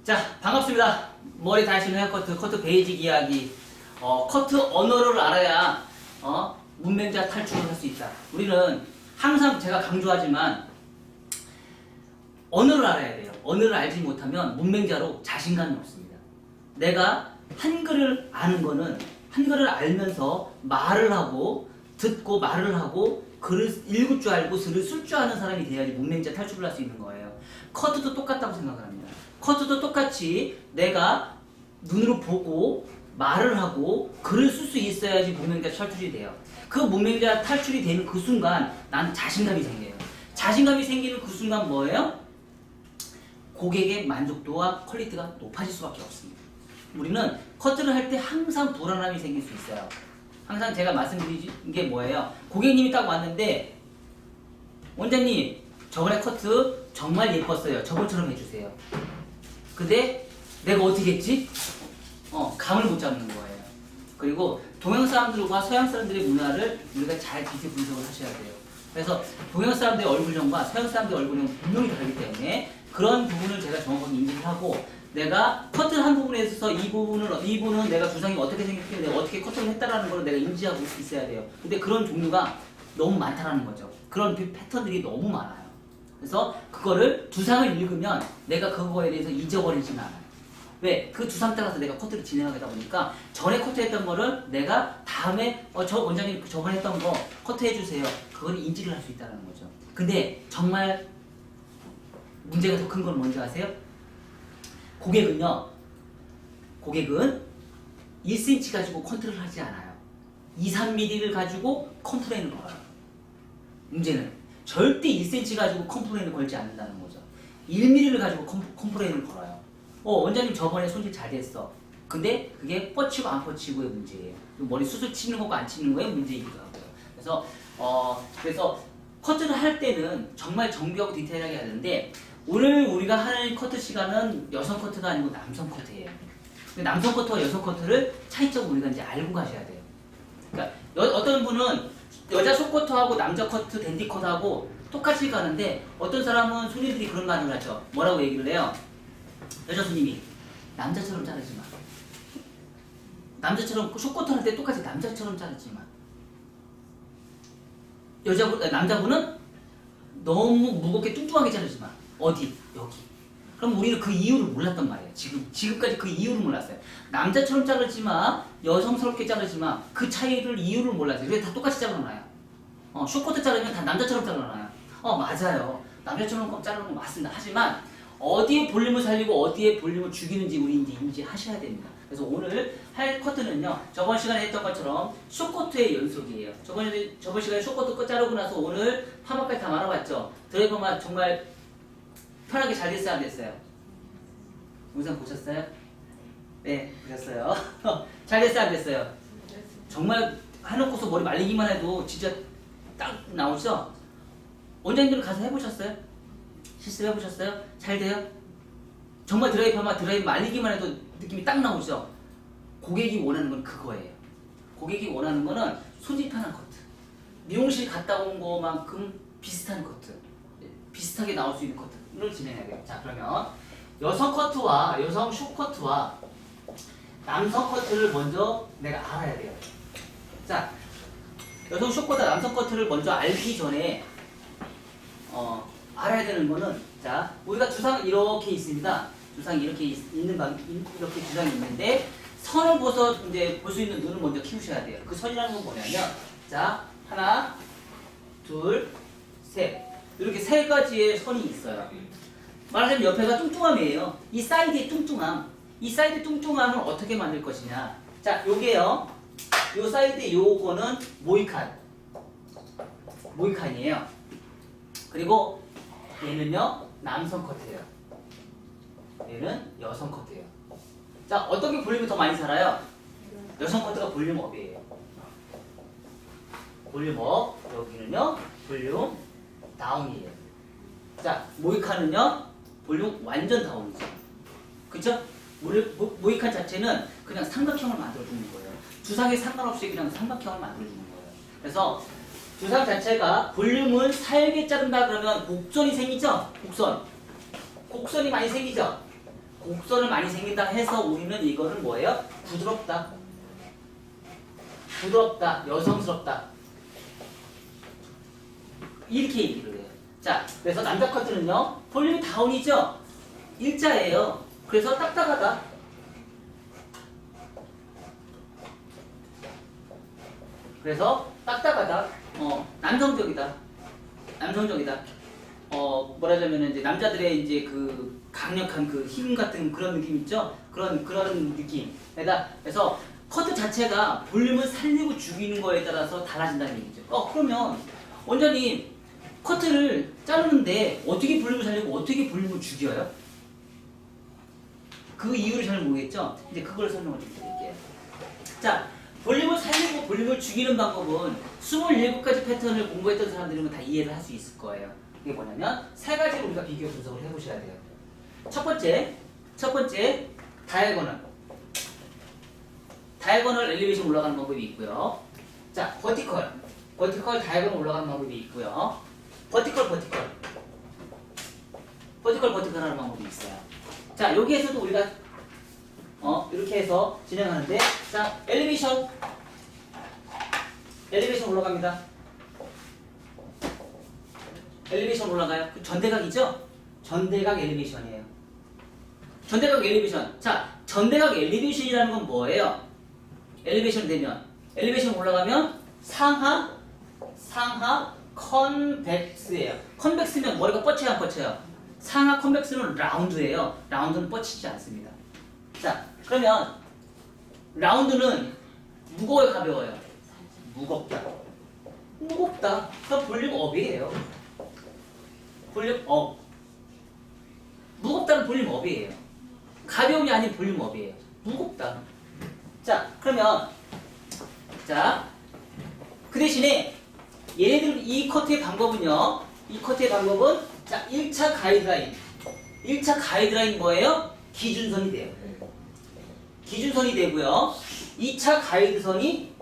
자, 반갑습니다. 머리 다시는 헤어커트, 커트 베이직 이야기. 커트 언어를 알아야 문맹자 탈출을 할 수 있다. 우리는 항상 제가 강조하지만 언어를 알아야 돼요. 언어를 알지 못하면 문맹자로 자신감이 없습니다. 내가 한글을 아는 거는 한글을 알면서 말을 하고 듣고 말을 하고 글을 읽을 줄 알고 글을 쓸 줄 아는 사람이 돼야지 문맹자 탈출을 할 수 있는 거예요. 커트도 똑같다고 생각을 합니다. 커트도 똑같이 내가 눈으로 보고 말을 하고 글을 쓸 수 있어야지 문맹자 탈출이 돼요. 그 문맹자 탈출이 되는 그 순간 난 자신감이 생겨요. 자신감이 생기는 그 순간 뭐예요? 고객의 만족도와 퀄리티가 높아질 수밖에 없습니다. 우리는 커트를 할 때 항상 불안함이 생길 수 있어요. 항상 제가 말씀드린 게 뭐예요? 고객님이 딱 왔는데 원장님 저번에 커트 정말 예뻤어요. 저번처럼 해주세요. 근데 내가 어떻게 했지? 감을 못 잡는 거예요. 그리고 동양 사람들과 서양 사람들의 문화를 우리가 잘 비교 분석을 하셔야 돼요. 그래서 동양 사람들의 얼굴형과 서양 사람들의 얼굴형은 분명히 다르기 때문에 그런 부분을 제가 정확하게 인지를 하고 내가 커트 한 부분에 있어서 이 부분은 내가 두상이 어떻게 생겼길래 내가 어떻게 커트를 했다라는 걸 내가 인지하고 있어야 돼요. 근데 그런 종류가 너무 많다라는 거죠. 그런 패턴들이 너무 많아요. 그래서 그거를 두상을 읽으면 내가 그거에 대해서 잊어버리진 않아요. 왜? 그 두상 따라서 내가 커트를 진행하다 보니까 전에 커트했던 거를 내가 다음에 저 원장님 저번에 했던 거 커트해주세요. 그걸 인지를 할 수 있다는 거죠. 근데 정말 문제가 더 큰 건 뭔지 아세요? 고객은 1cm 가지고 컨트롤을 하지 않아요. 2, 3mm를 가지고 컴플레인을 걸어요. 문제는 절대 1cm 가지고 컴플레인을 걸지 않는다는 거죠. 1mm를 가지고 컴플레인을 걸어요. 원장님 저번에 손질 잘 됐어. 근데 그게 뻗치고 안 뻗치고의 문제예요. 머리 수술 치는 거고 안 치는 거의 문제이기도 하고요. 그래서 커트를 할 때는 정말 정교하고 디테일하게 하는데 오늘 우리가 하는 커트 시간은 여성 커트가 아니고 남성 커트예요. 근데 남성 커트와 여성 커트를 차이점을 우리가 이제 알고 가셔야 돼요. 그러니까 어떤 분은 여자 속커트하고 남자 커트, 댄디 커트하고 똑같이 가는데 어떤 사람은 손님들이 그런 말을 하죠. 뭐라고 얘기를 해요? 여자 손님이 남자처럼 자르지 마. 남자처럼 숏커트 할 때 똑같이 남자처럼 자르지 마. 남자분은 너무 무겁게 뚱뚱하게 자르지 마. 어디? 여기. 그럼 우리는 그 이유를 몰랐단 말이에요. 지금까지 그 이유를 몰랐어요. 남자처럼 자르지 마, 여성스럽게 자르지 마. 그 차이를 이유를 몰랐어요. 그래서 다 똑같이 잘라놔요. 숏커트 자르면 다 남자처럼 잘라놔요. 맞아요. 남자처럼 자르는 건 맞습니다. 하지만 어디에 볼륨을 살리고 어디에 볼륨을 죽이는지 우리 이제 인지하셔야 됩니다. 그래서 오늘 할 커트는요, 저번 시간에 했던 것처럼 숏커트의 연속이에요. 저번 시간에 숏커트 끝 자르고 나서 오늘 파마까지 다 말아봤죠. 드라이버만 정말 편하게 잘 됐어요, 안 됐어요? 영상 보셨어요? 네, 보셨어요. 잘 됐어요, 안 됐어요? 정말 해놓고서 머리 말리기만 해도 진짜 딱 나오죠? 원장님들은 가서 해보셨어요? 실습해보셨어요? 잘 돼요? 정말 드라이브 말리기만 해도 느낌이 딱 나오죠? 고객이 원하는 건 그거예요. 고객이 원하는 거는 손질 편한 커트. 미용실 갔다 온 거만큼 비슷한 커트. 비슷하게 나올 수 있는 커트를 진행해야 돼요. 자, 그러면 여성 커트와 여성 숏커트와 남성 커트를 먼저 내가 알아야 돼요. 자, 여성 숏커트와 남성 커트를 먼저 알기 전에 알아야 되는 거는, 자, 우리가 두상 이렇게 있습니다. 두상이 이렇게 이렇게 두상이 있는데 선을 보서 이제 볼 수 있는 눈을 먼저 키우셔야 돼요. 그 선이라는 건 뭐냐면, 자, 하나, 둘, 셋. 이렇게 세 가지의 선이 있어요. 말하자면 옆에가 뚱뚱함이에요. 이 사이드의 뚱뚱함. 이 사이드 뚱뚱함을 어떻게 만들 것이냐. 자, 요게요. 요 사이드 요거는 모이칸이에요. 그리고 얘는요, 남성 커트예요. 얘는 여성 커트예요. 자, 어떤 게 볼륨이 더 많이 살아요? 여성 커트가 볼륨 업이에요. 볼륨 업. 여기는요, 볼륨 다운이에요. 자, 모이칸은요, 볼륨 완전 다운이죠. 그쵸? 모이칸 자체는 그냥 삼각형을 만들어주는 거예요. 두상에 상관없이 그냥 삼각형을 만들어주는 거예요. 그래서 두상 자체가 볼륨을 살게 자른다 그러면 곡선이 생기죠? 곡선이 많이 생기죠? 곡선을 많이 생긴다 해서 우리는 이거는 뭐예요? 부드럽다. 부드럽다. 여성스럽다. 이렇게 얘기를 해요. 자, 그래서 남자 커트는요. 볼륨이 다운이죠? 일자예요. 그래서 딱딱하다. 그래서 딱딱하다. 남성적이다. 남성적이다. 뭐라 하자면 이제 남자들의 이제 그 강력한 그 힘 같은 그런 느낌 있죠? 그런 느낌. 그래서 커트 자체가 볼륨을 살리고 죽이는 거에 따라서 달라진다는 얘기죠. 그러면 원장님 커트를 자르는데 어떻게 볼륨을 살리고 어떻게 볼륨을 죽여요? 그 이유를 잘 모르겠죠? 이제 그걸 설명을 좀 드릴게요. 자, 볼륨을 살리고 볼륨을 죽이는 방법은 27가지 패턴을 공부했던 사람들이면 다 이해를 할 수 있을 거예요. 이게 뭐냐면 세 가지로 우리가 비교 분석을 해보셔야 돼요. 첫 번째 다이아고널 엘리베이션 올라가는 방법이 있고요. 자, 버티컬 다이아고널 올라가는 방법이 있고요. 버티컬 하는 방법이 있어요. 자, 여기에서도 우리가 이렇게 해서 진행하는데, 자, 엘리베이션 올라갑니다. 엘리베이션 올라가요. 그 전대각이죠? 전대각 엘리베이션이에요. 전대각 엘리베이션. 자, 전대각 엘리베이션이라는 건 뭐예요? 엘리베이션 올라가면 상하 컨벡스예요. 컨벡스면 머리가 뻗쳐요, 안 뻗쳐요? 상하 컨벡스는 라운드예요. 라운드는 뻗치지 않습니다. 자, 그러면 라운드는 무거워요, 가벼워요? 무겁다. 그럼 볼륨 업이에요. 볼륨 업. 무겁다는 볼륨 업이에요. 가벼움이 아닌 볼륨 업이에요. 무겁다. 자, 그러면 그 대신에 얘네들 이 커트의 방법은요. 자, 1차 가이드라인 뭐예요? 기준선이 돼요. 기준선이 되고요. 2차 가이드선이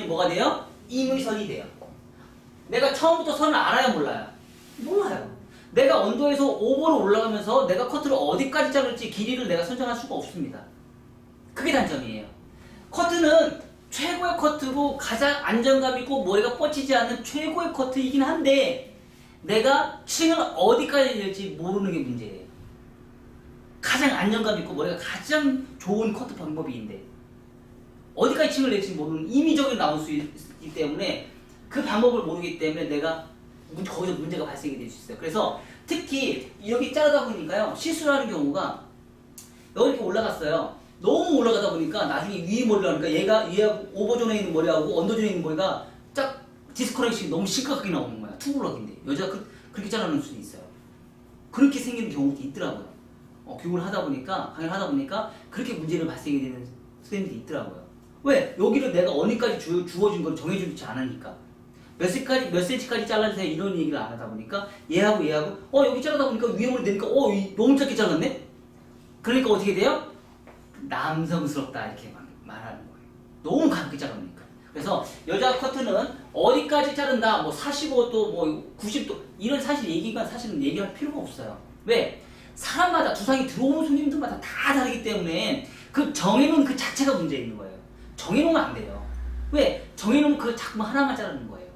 뭐가 돼요? 임의선이 돼요. 내가 처음부터 선을 알아야 몰라요? 몰라요. 내가 언도에서 오버로 올라가면서 내가 커트를 어디까지 자를지 길이를 내가 선정할 수가 없습니다. 그게 단점이에요. 커트는 최고의 커트로 가장 안정감 있고 머리가 뻗치지 않는 최고의 커트이긴 한데 내가 층을 어디까지 낼지 모르는 게 문제예요. 가장 안정감 있고 머리가 가장 좋은 커트 방법인데 어디까지 층을 낼지 모르는 임의적으로 나올 수 있기 때문에 그 방법을 모르기 때문에 내가 거기서 문제가 발생이 될 수 있어요. 그래서 특히 여기 자르다 보니까요 실수를 하는 경우가 여기 이렇게 올라갔어요. 너무 올라가다 보니까 나중에 위에 머리를 하니까 얘가 오버존에 있는 머리하고 언더존에 있는 머리가 쫙 디스커넥션이 너무 심각하게 나오는 거야. 투블럭인데 여자가 그렇게 자르는 수도 있어요. 그렇게 생기는 경우도 있더라고요. 교육을 하다 보니까 강의를 하다 보니까 그렇게 문제를 발생이 되는 선생님들이 있더라고요. 왜? 여기를 내가 어디까지 주어진 걸 정해주지 않으니까 몇 센치까지 잘라주세요 이런 얘기를 안 하다 보니까 얘하고 여기 자르다 보니까 위에 머리 되니까 너무 짧게 잘랐네? 그러니까 어떻게 돼요? 남성스럽다 이렇게 말하는 거예요. 너무 가볍게 자르니까. 그래서 여자 커트는 어디까지 자른다, 뭐 45도, 뭐 90도 이런 사실은 얘기할 필요가 없어요. 왜? 사람마다 두상이 들어오는 손님들마다 다 다르기 때문에 그 정해놓은 그 자체가 문제 있는 거예요. 정해놓으면 안 돼요. 왜? 정해놓으면 그 자꾸 하나만 자르는 거예요.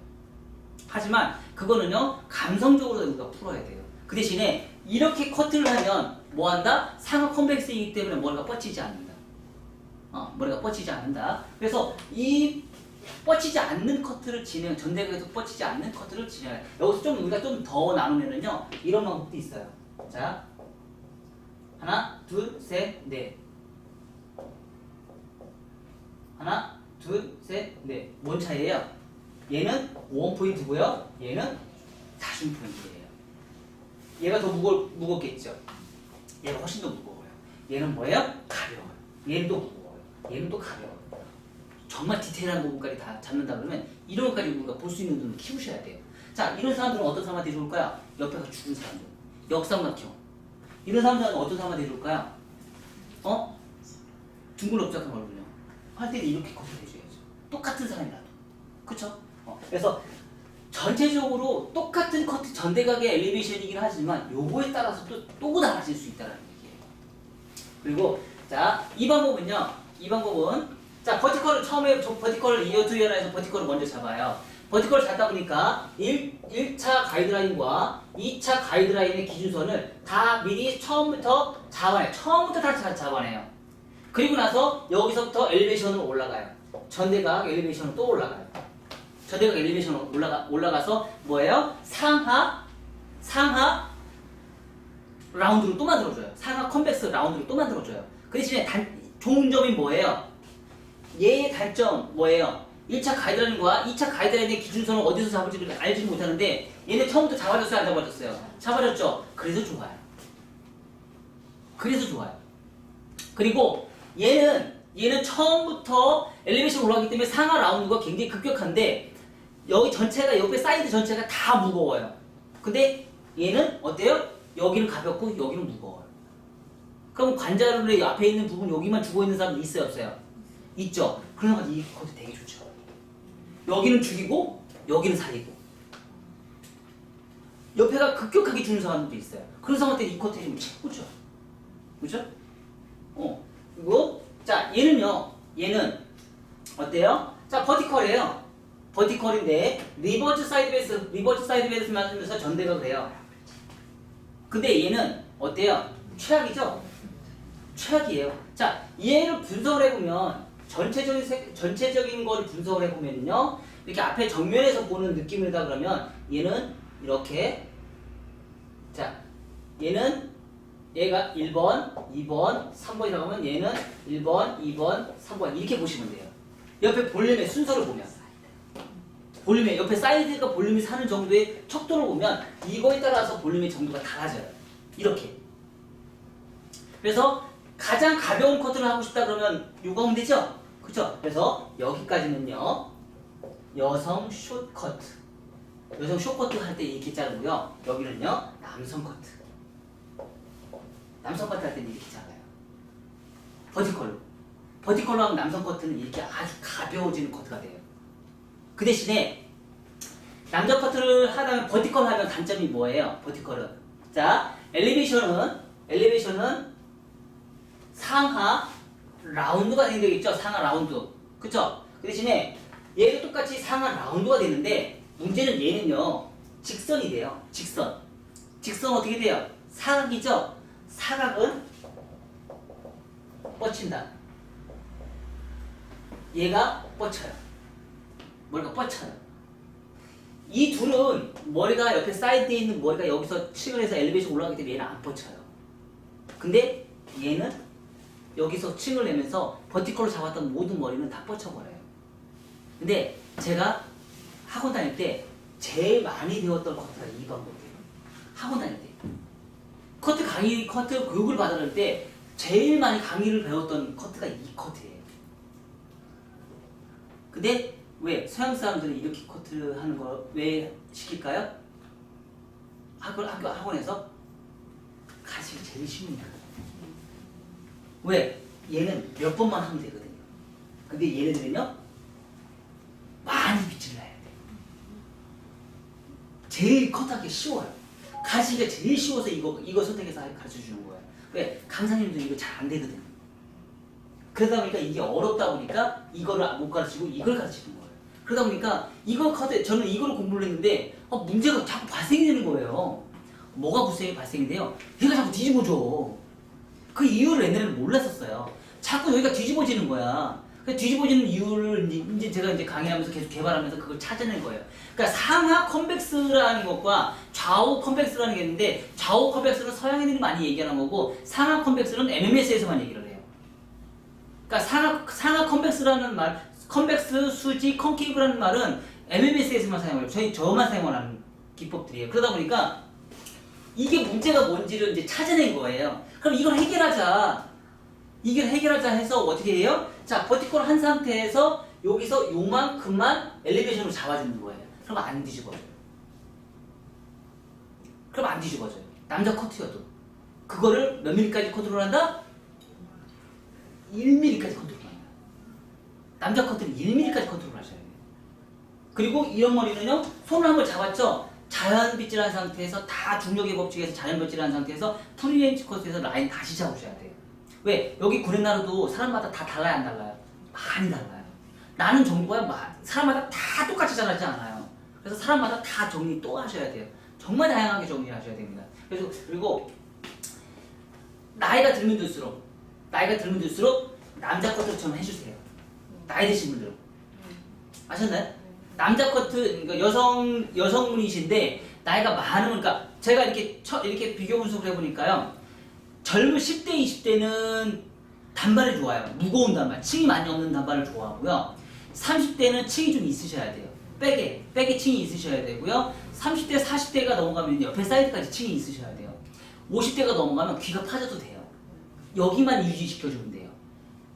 하지만 그거는요 감성적으로 우리가 풀어야 돼요. 그 대신에 이렇게 커트를 하면 뭐한다? 상하 컨벡스이기 때문에 머리가 뻗치지 않는다. 머리가 뻗치지 않는다. 그래서 이 뻗치지 않는 커트를 전대각에서 뻗치지 않는 커트를 진행해요. 여기서 우리가 좀 더 나누면은요 이런 방법도 있어요. 자, 하나, 둘, 셋, 넷. 하나, 둘, 셋, 넷. 뭔 차이예요? 얘는 5포인트고요. 얘는 40포인트예요. 얘가 더 무겁겠죠? 얘가 훨씬 더 무거워요. 얘는 뭐예요? 가벼워요. 얘는 또 무거워요. 얘는 또 가벼워요. 정말 디테일한 부분까지 다 잡는다 그러면 이런 것까지 우리가 볼 수 있는 눈을 키우셔야 돼요. 자, 이런 사람들은 어떤 사람한테 좋을까요? 옆에가 죽은 사람들. 역삼각형. 이런 사람들은 어떤 사람한테 좋을까요? 둥글럽적한 얼굴형. 할 때는 이렇게 커트 해줘야죠. 똑같은 사람이라도. 그쵸? 그래서 전체적으로 똑같은 커트 전대각의 엘리베이션이긴 하지만 요거에 따라서 또 달라질 수 있다는 얘기예요. 그리고 자, 이 방법은요. 이 방법은 자, 버티컬을 처음에 버티컬을 이어 투 이어라에서 버티컬을 먼저 잡아요. 버티컬을 잡다 보니까 1차 가이드라인과 2차 가이드라인의 기준선을 다 미리 처음부터 잡아내요. 처음부터 다 잡아내요. 그리고 나서 여기서부터 엘리베이션으로 올라가요. 전대각 엘리베이션으로 또 올라가요. 전대각 엘리베이션으로 올라가서 뭐예요? 상하 라운드로 또 만들어줘요. 상하 컨벡스 라운드로 또 만들어줘요. 그 대신에 좋은 점이 뭐예요? 얘의 단점 뭐예요? 1차 가이드라인과 2차 가이드라인의 기준선을 어디서 잡을지 알지 못하는데 얘네 처음부터 잡아줬어요? 안 잡아줬어요? 잡아줬죠? 그래서 좋아요. 그래서 좋아요. 그리고 얘는 처음부터 엘리베이션 올라가기 때문에 상하 라운드가 굉장히 급격한데 여기 전체가 옆에 사이드 전체가 다 무거워요. 근데 얘는 어때요? 여기는 가볍고 여기는 무거워요. 그럼 관자놀의 앞에 있는 부분 여기만 죽어 있는 사람 있어요, 없어요? 있죠. 그러면 이 코트 되게 좋죠. 여기는 죽이고 여기는 살리고. 옆에가 급격하게 죽는 사람도 있어요. 그런 사람한테 이 코트 해주면 최고죠. 그죠? 그리고 자, 얘는 어때요? 자, 버티컬이에요. 버티컬인데 리버스 사이드 베이스 맞으면서 전대가 그래요. 근데 얘는 어때요? 최악이죠? 최악이에요. 자, 얘를 분석을 해보면 전체적인 거를 분석을 해보면요, 이렇게 앞에 정면에서 보는 느낌이다 그러면 얘는 이렇게, 자, 얘가 1번, 2번, 3번이라고 하면 얘는 1번, 2번, 3번 이렇게 보시면 돼요. 옆에 볼륨의 순서를 보면 볼륨의 옆에 사이드가 볼륨이 사는 정도의 척도를 보면 이거에 따라서 볼륨의 정도가 달라져요. 이렇게. 그래서 가장 가벼운 커트를 하고 싶다 그러면 요거 하면 되죠? 그쵸? 그래서 여기까지는요, 여성 숏커트. 여성 숏커트 할 때 이렇게 자르고요. 여기는요, 남성 커트. 남성 커트 할 때는 이렇게 잘라요. 버티컬로 하면 남성 커트는 이렇게 아주 가벼워지는 커트가 돼요. 그 대신에 남자 커트를 하다면 버티컬 하면 단점이 뭐예요? 버티컬은 자, 엘리베이션은 상하 라운드가 되겠죠? 상하 라운드. 그쵸? 그 대신에 얘도 똑같이 상하 라운드가 되는데 문제는 얘는요, 직선이 돼요. 직선 어떻게 돼요? 사각이죠? 사각은 뻗친다. 얘가 뻗쳐요. 머리가 뻗쳐요. 이 둘은 머리가 옆에 사이드에 있는 머리가 여기서 층을 해서 엘리베이션 올라가기 때문에 얘는 안 뻗쳐요. 근데 얘는 여기서 층을 내면서 버티컬로 잡았던 모든 머리는 다 뻗쳐버려요. 근데 제가 학원 다닐 때 제일 많이 배웠던 커트가 이 방법이에요. 학원 다닐 때. 커트 교육을 받을 때 제일 많이 강의를 배웠던 커트가 이 커트예요. 근데 왜 서양 사람들은 이렇게 커트를 하는 걸 왜 시킬까요? 학원에서 가지가 제일 쉽습니다. 왜? 얘는 몇 번만 하면 되거든요. 근데 얘네들은요, 많이 빗질을 해야 돼. 제일 커트하기 쉬워요. 가지가 제일 쉬워서 이거 선택해서 가르쳐 주는 거예요. 왜? 강사님도 이거 잘 안 되거든요. 그러다 보니까 이게 어렵다 보니까 이거를 못 가르치고 이걸 가르치는 거예요. 그러다 보니까 저는 이거를 공부를 했는데 문제가 자꾸 발생이 되는 거예요. 뭐가 발생이 돼요? 얘가 자꾸 뒤집어져. 그 이유를 옛날에는 몰랐었어요. 자꾸 여기가 뒤집어지는 거야. 그 뒤집어지는 이유를 이제 제가 강의하면서 계속 개발하면서 그걸 찾아낸 거예요. 그러니까 상하 컨벡스라는 것과 좌우 컨벡스라는 게 있는데, 좌우 컨벡스는 서양인들이 많이 얘기하는 거고 상하 컨벡스는 MMS에서만 얘기를 해요. 그러니까 상하 컨벡스라는 말, 컨벡스, 수지, 컨케이브라는 말은 MMS에서만 사용해요. 저만 사용하는 기법들이에요. 그러다 보니까 이게 문제가 뭔지를 이제 찾아낸 거예요. 그럼 이걸 해결하자 해서 어떻게 해요? 자, 버티컬 한 상태에서 여기서 요만큼만 엘리베이션으로 잡아주는 거예요. 그럼 안 뒤집어져요. 남자 커트여도. 그거를 몇 밀리까지 컨트롤한다? 1mm까지 컨트롤합니다. 남자 커트는 1mm까지 컨트롤하셔야 돼요. 그리고 이런 머리는요, 손을 한번 잡았죠? 자연 빗질한 상태에서 다 중력의 법칙에서 자연 빗질한 상태에서 프리렌치 커트에서 라인 다시 잡으셔야 돼요. 왜? 여기 구렛나루도 사람마다 다 달라요, 안 달라요? 많이 달라요. 나는 정보가 사람마다 다 똑같이 자라지 않아요. 그래서 사람마다 다 정리 또 하셔야 돼요. 정말 다양하게 정리하셔야 됩니다. 그래서 그리고 나이가 들면 들수록 남자 커트처럼 해주세요. 나이 드신 분들은 아셨나요? 남자 커트 그러니까 여성분이신데 나이가 많으면 그러니까 제가 이렇게 비교 분석을 해보니까요. 젊은 10대, 20대는 단발이 좋아요. 무거운 단발, 층이 많이 없는 단발을 좋아하고요. 30대는 층이 좀 있으셔야 돼요. 백에 층이 있으셔야 되고요. 30대, 40대가 넘어가면 옆에 사이드까지 층이 있으셔야 돼요. 50대가 넘어가면 귀가 파져도 돼요. 여기만 유지시켜주면 돼요.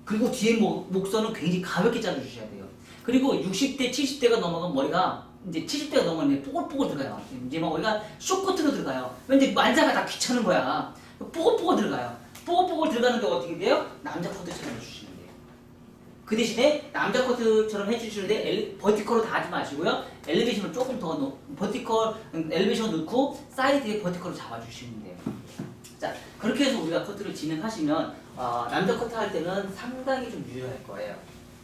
그리고 뒤에 목선은 굉장히 가볍게 잘라주셔야 돼요. 그리고 60대, 70대가 넘어가면 머리가 이제 70대가 넘어가면 뽀글뽀글 들어가요. 이제 막 머리가 쇼커트로 들어가요. 왠지 만자가 다 귀찮은 거야. 뽀글뽀글 들어가요. 뽀글뽀글 들어가는 게 어떻게 돼요? 남자 커트처럼 해주시면 돼요. 그 대신에 남자 커트처럼 해주시는데 버티컬로 다 하지 마시고요. 엘리베이션을 조금 더 엘리베이션 넣고 사이드에 버티컬로 잡아주시면 돼요. 자, 그렇게 해서 우리가 커트를 진행하시면 남자 커트 할 때는 상당히 좀 유효할 거예요.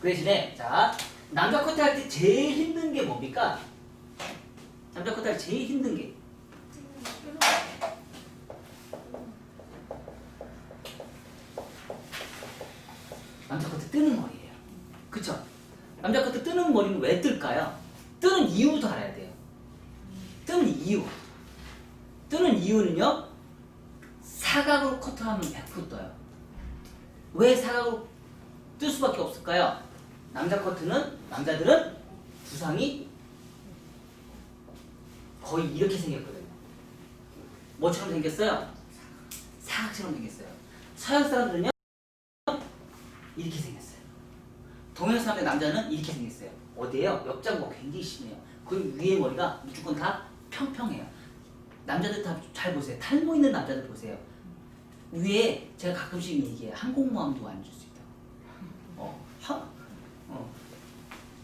그 대신에 자, 남자 커트 할 때 제일 힘든 게 뭡니까? 남자 커트 할 때 제일 힘든 게 남자 커트 뜨는 머리예요. 그쵸? 남자 커트 뜨는 머리는 왜 뜰까요? 뜨는 이유도 알아야 돼요. 뜨는 이유. 뜨는 이유는요. 사각으로 커트하면 100% 떠요. 왜 사각으로 뜰 수밖에 없을까요? 남자들은 두상이 거의 이렇게 생겼거든요. 뭐처럼 생겼어요? 사각처럼 생겼어요. 서양 사람들은요 이렇게 생겼어요. 동양 사람들 남자는 이렇게 생겼어요. 어디에요? 옆장부가 굉장히 심해요. 그 위에 머리가 무조건 다 평평해요. 남자들 다 잘 보세요. 탈모 있는 남자들 보세요. 위에 제가 가끔씩 얘기해요. 항공모함도 앉을 수 있다고.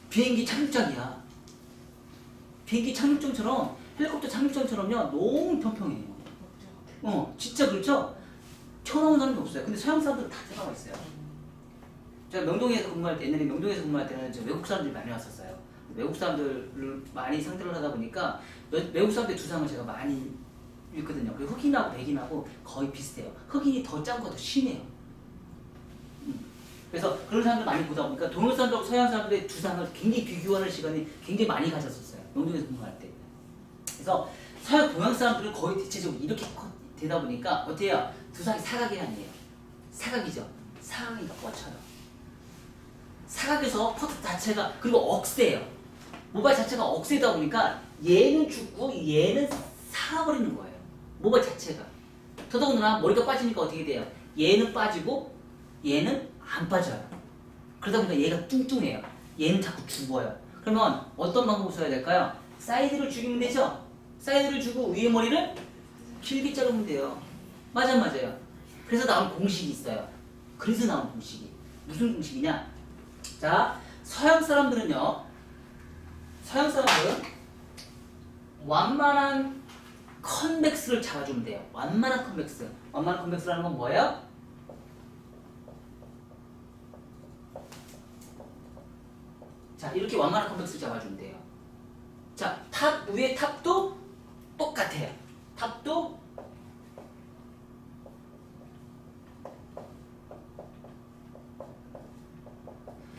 비행기 착륙장이야. 비행기 착륙장처럼 헬리콥터 착륙장처럼요 너무 평평해요. 진짜 그렇죠? 튀어나온 사람이 없어요. 근데 서양 사람들은 다 튀어나와 있어요. 제가 명동에서 근무할 때 옛날에 명동에서 근무할 때는 저 외국 사람들이 많이 왔었어요. 외국 사람들을 많이 상대를 하다 보니까 외국 사람들 두상을 제가 많이 있거든요. 그리고 흑인하고 백인하고 거의 비슷해요. 흑인이 더 짠 거 더 심해요. 그래서 그런 사람들 많이 보다 보니까 동양 사람들하고 서양 사람들의 두상을 굉장히 비교하는 시간이 굉장히 많이 가졌었어요. 명동에서 근무할 때. 그래서 동양 사람들은 거의 대체적으로 이렇게 되다 보니까 어때요? 두상이 사각이 아니에요. 사각이죠. 사각이가 뻗쳐요. 사각에서 퍼트 자체가 그리고 억세요. 모발 자체가 억세다 보니까 얘는 죽고 얘는 살아버리는 거예요. 모발 자체가. 더더군다나 머리가 빠지니까 어떻게 돼요? 얘는 빠지고 얘는 안 빠져요. 그러다 보니까 얘가 뚱뚱해요. 얘는 자꾸 죽어요. 그러면 어떤 방법을 써야 될까요? 사이드를 죽이면 되죠? 사이드를 주고 위에 머리를 길게 자르면 돼요. 맞아요. 그래서 나온 공식이 있어요. 그래서 나온 공식이. 무슨 공식이냐? 자, 서양 사람들은 완만한 컨벡스를 잡아주면 돼요. 완만한 컨벡스. 완만한 컨벡스라는 건 뭐예요? 자, 이렇게 완만한 컨벡스를 잡아주면 돼요. 자, 위에 탑도 똑같아요. 탑도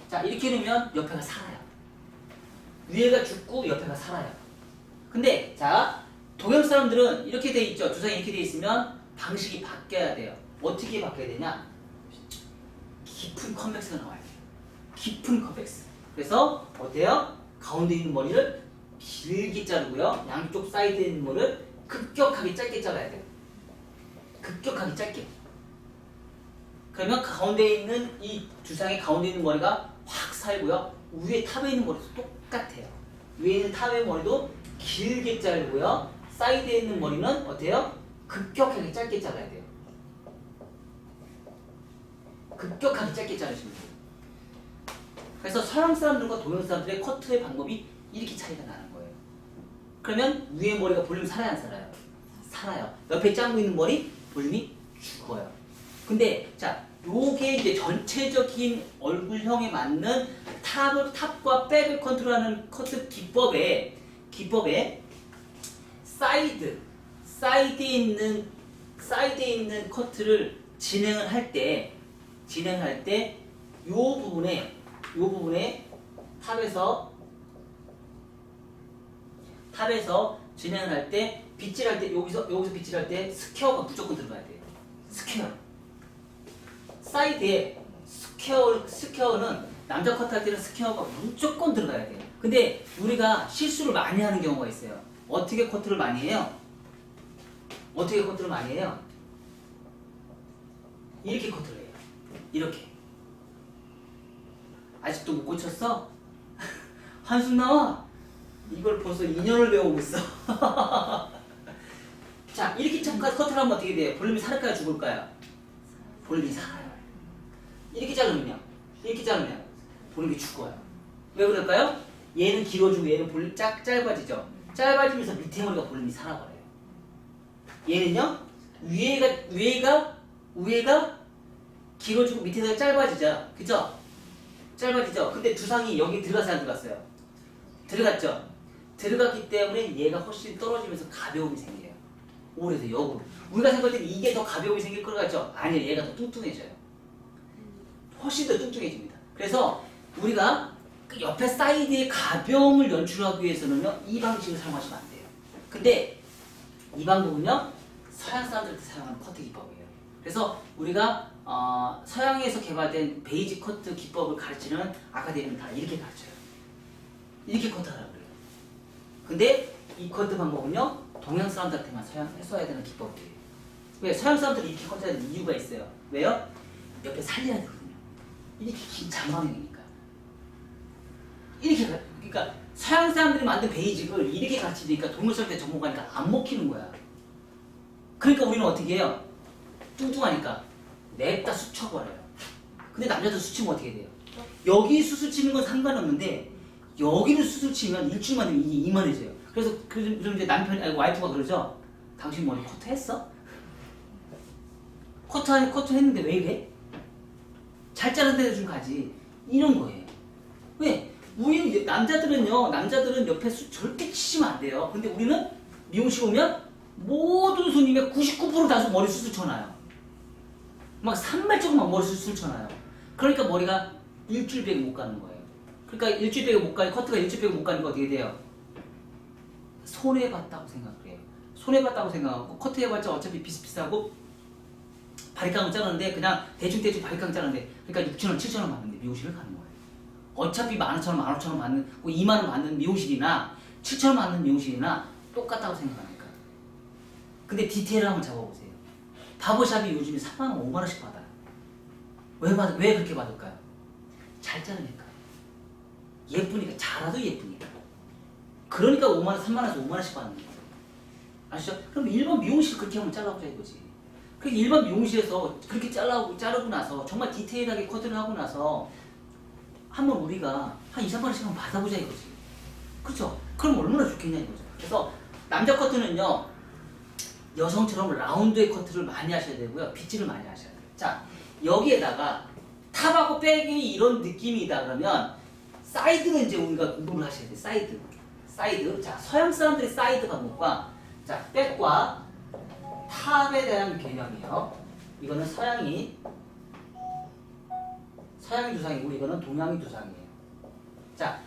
자, 이렇게 놓으면 옆에가 살아요. 위에가 죽고 옆에가 살아요. 근데 자, 동양 사람들은 이렇게 돼 있죠. 두상이 이렇게 돼 있으면 방식이 바뀌어야 돼요. 어떻게 바뀌어야 되냐? 깊은 컨벡스가 나와야 돼요. 깊은 컨벡스. 그래서 어때요? 가운데 있는 머리를 길게 자르고요. 양쪽 사이드에 있는 머리를 급격하게 짧게 잘라야 돼요. 급격하게 짧게. 그러면 가운데 있는 이 두상의 가운데 있는 머리가 확 살고요. 위에 탑에 있는 머리도 똑같아요. 위에 있는 탑의 머리도 길게 자르고요. 사이드에 있는 머리는 어때요? 급격하게 짧게 잘라야 돼요. 급격하게 짧게 자르시면 돼요. 그래서 서양 사람들과 동양 사람들의 커트의 방법이 이렇게 차이가 나는 거예요. 그러면 위에 머리가 볼륨 살아요, 안 살아요? 살아요. 옆에 짜고 있는 머리 볼륨이 죽어요. 근데 자, 요게 이제 전체적인 얼굴형에 맞는 탑과 백을 컨트롤하는 커트 기법에 사이드에 있는 커트를 진행을 할 때 요 부분에 탑에서 진행을 할 때 빗질할 때 여기서 빗질할 때 스퀘어가 무조건 들어가야 돼요. 스퀘어. 사이드에 스퀘어는 남자 커트 할 때는 스퀘어가 무조건 들어가야 돼요. 근데 우리가 실수를 많이 하는 경우가 있어요. 어떻게 커트를 많이 해요? 이렇게 커트를 해요. 이렇게. 아직도 못 고쳤어? 한숨 나와? 이걸 벌써 2년을 배우고 있어. 자, 이렇게 커트를 하면 어떻게 돼요? 볼륨이 살을까요? 죽을까요? 볼륨이 살아요. 이렇게 자르면 볼륨이 죽어요. 왜 그럴까요? 얘는 길어지고 얘는 볼륨이 짧아지죠. 짧아지면서 밑에 머리가 볼륨이 살아버려요. 얘는요, 위에가 길어지고 밑에가 짧아지죠. 그죠? 짧아지죠. 근데 두상이 여기 들어가서 안 들어갔어요? 들어갔죠. 들어갔기 때문에 얘가 훨씬 떨어지면서 가벼움이 생겨요. 오래서 역으로. 우리가 생각할 때는 이게 더 가벼움이 생길 것 같죠? 아니요, 얘가 더 뚱뚱해져요. 훨씬 더 뚱뚱해집니다. 그래서 우리가 그 옆에 사이드의 가벼움을 연출하기 위해서는요, 이 방식을 사용하시면 안 돼요. 근데 이 방법은요, 서양 사람들한테 사용하는 커트 기법이에요. 그래서 우리가 서양에서 개발된 베이직 커트 기법을 가르치는 아카데미는 다 이렇게 가르쳐요. 이렇게 커트하라고 그래요. 근데 이 커트 방법은요, 동양 사람들한테만 써야 되는 기법이에요. 왜? 서양 사람들이 이렇게 커트해야 되는 이유가 있어요. 왜요? 옆에 살려야 되거든요. 이렇게 긴 장방이니까. 그러니까 서양 사람들이 만든 베이직을 이렇게 가르치니까 동양 사람들 전문가니까 안 먹히는 거야. 그러니까 우리는 어떻게 해요? 뚱뚱하니까 냅다 수쳐버려요. 근데 남자들 수치면 어떻게 돼요? 여기 수술 치는 건 상관없는데 여기를 수술 치면 일주일만 되면 이게 이만해져요. 그래서 그럼 이제 와이프가 그러죠. 당신 머리 커트 했어? 커트 했는데 왜 이래? 잘 자른 데를 좀 가지. 이런 거예요. 왜? 우리는 남자들은 옆에 절대 치시면 안 돼요. 근데 우리는 미용실 오면 모든 손님의 99% 다 머리 수술 쳐놔요. 막 산발적으로 머리 수술 쳐놔요. 그러니까 머리가 일주일 배가 못 가는 거예요. 그러니까 일주일 배가 못 가니 커트가 일주일 배가 못 가니까 어떻게 돼요? 손해봤다고 생각을 해요. 손해봤다고 생각하고 커트해봤자 어차피 비슷비슷하고 바리깡을 자르는데 그냥 대충 바리깡 자르는데 그러니까 6,000원, 7,000원 받는데 미용실을 가는 거예요. 어차피 15,000원, 15,000원 받는 2만원 받는 미용실이나 7,000원 받는 미용실이나 똑같다고 생각하니까. 근데 디테일을 한번 잡아보세요. 바버샵이 요즘에 3만원, 5만원씩 받아요. 왜 그렇게 받을까요? 잘 자르니까. 예쁘니까. 잘라도 예쁘니까. 그러니까 5만원, 3만원에서 5만원씩 받는 거예요. 아시죠? 그럼 일반 미용실 그렇게 한번 잘라보자 이거지. 그 일반 미용실에서 그렇게 자르고 나서 정말 디테일하게 커트를 하고 나서 한번 우리가 한 2, 3만원씩 한번 받아보자 이거지. 그렇죠? 그럼 얼마나 좋겠냐 이거죠. 그래서 남자 커트는요, 여성처럼 라운드의 커트를 많이 하셔야 되고요. 빗질을 많이 하셔야 돼요. 자, 여기에다가 탑하고 백이 이런 느낌이다 그러면 사이드는 이제 우리가 공부를 하셔야 돼요. 사이드. 자, 서양 사람들의 사이드 방법과 자, 백과 탑에 대한 개념이에요. 이거는 서양이 두상이고 이거는 동양이 두상이에요. 자,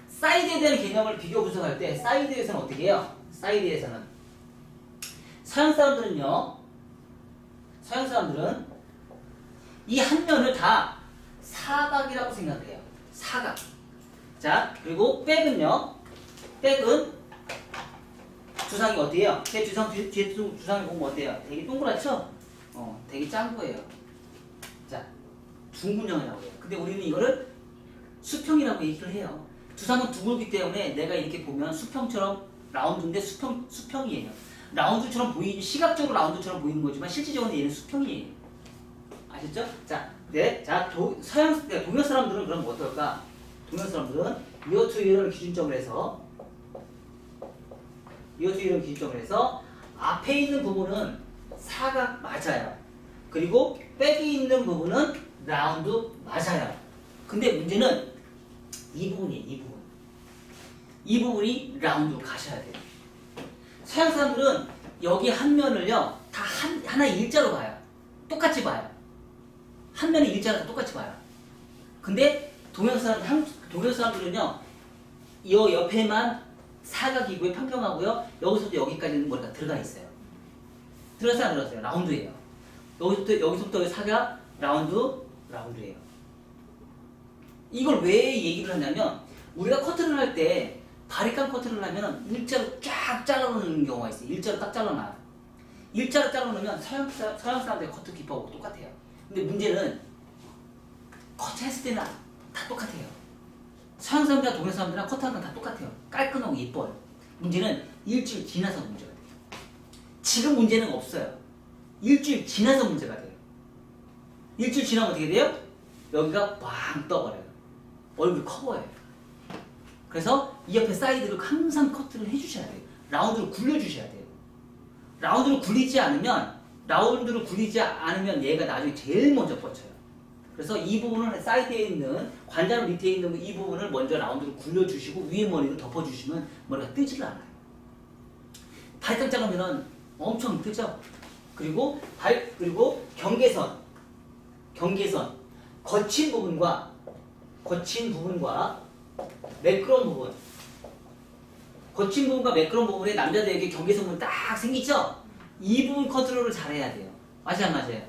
사이드에 대한 개념을 비교 분석할 때 사이드에서는 어떻게 해요? 사이드에서는 서양 사람들은 이 한 면을 다 사각이라고 생각해요. 사각. 자, 그리고 백은 두상이 어때요? 뒤에 두상이 보면 어때요? 되게 동그랗죠? 되게 짠 거예요. 자, 둥근형이라고 해요. 근데 우리는 이거를 수평이라고 얘기를 해요. 두상은 둥글기 때문에 내가 이렇게 보면 수평처럼 라운드인데 수평이에요. 라운드처럼 시각적으로 라운드처럼 보이는 거지만 실질적으로 얘는 수평이에요. 아셨죠? 자, 동양 사람들은 그럼 어떨까? 동양 사람들은 이어 투 이어를 기준점으로 해서 앞에 있는 부분은 사각 맞아요. 그리고 백이 있는 부분은 라운드 맞아요. 근데 문제는 이 부분이에요. 이 부분. 이 부분이 라운드로 가셔야 돼요. 서양 사람들은 여기 한 면을요 다 하나의 일자로 봐요. 똑같이 봐요. 한 면의 일자로 다 똑같이 봐요. 근데 동양 사람들은요 이 옆에만 사각이고요, 평평하고요. 여기서부터 여기까지는 머리가 들어가 있어요. 들어갔어요, 안 들어갔어요? 라운드예요. 여기서부터 여기 사각, 라운드예요. 이걸 왜 얘기를 하냐면 우리가 커트를 할 때 바리깡 커트를 하면 일자로 쫙 잘라놓는 경우가 있어요. 일자로 딱 잘라놔요. 일자로 잘라놓으면 서양 사람들의 커트 기법하고 똑같아요. 근데 문제는 커트했을 때는 다 똑같아요. 서양 사람들이나 동양 사람들이나 커트하는 건 다 똑같아요. 깔끔하고 예뻐요. 문제는 일주일 지나서 문제가 돼요. 지금 문제는 없어요. 일주일 지나서 문제가 돼요. 일주일 지나면 어떻게 돼요? 여기가 빵 떠버려요. 얼굴 커 보여요. 그래서 이 옆에 사이드를 항상 커트를 해주셔야 돼요. 라운드로 굴려주셔야 돼요. 라운드로 굴리지 않으면 얘가 나중에 제일 먼저 뻗쳐요. 그래서 이 부분을 사이드에 있는 관자놀 밑에 있는 이 부분을 먼저 라운드로 굴려주시고 위에 머리를 덮어주시면 머리가 뜨질 않아요. 발등 자르면 엄청 뜨죠. 그리고 경계선 거친 부분과 매끄러운 부분. 거친 부분과 매끄러운 부분에 남자들에게 경계선이 딱 생기죠? 이 부분 컨트롤을 잘해야 돼요. 맞아요, 안 맞아요?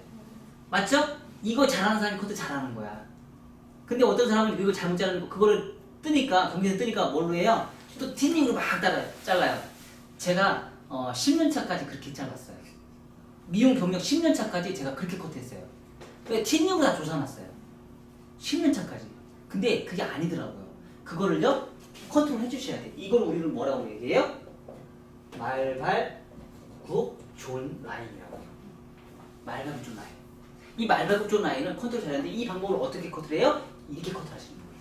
맞죠? 이거 잘하는 사람이 커트 잘하는 거야. 근데 어떤 사람은 이거 잘못 자르는 거, 그거를 경계선 뜨니까 뭘로 해요? 또 티닝으로 막 잘라요. 제가 10년 차까지 그렇게 잘랐어요. 미용 경력 10년 차까지 제가 그렇게 커트했어요. 티닝으로 다 조사놨어요. 10년 차까지. 근데 그게 아니더라고요. 그거를요 컨트롤 해주셔야 돼. 이걸 우리는 뭐라고 얘기해요? 말발굽존 라인이라고 해요. 말발굽존 라인. 이 말발굽존 라인을 컨트롤 잘하는데 이 방법을 어떻게 컨트롤 해요? 이렇게 컨트롤 하시는 거예요.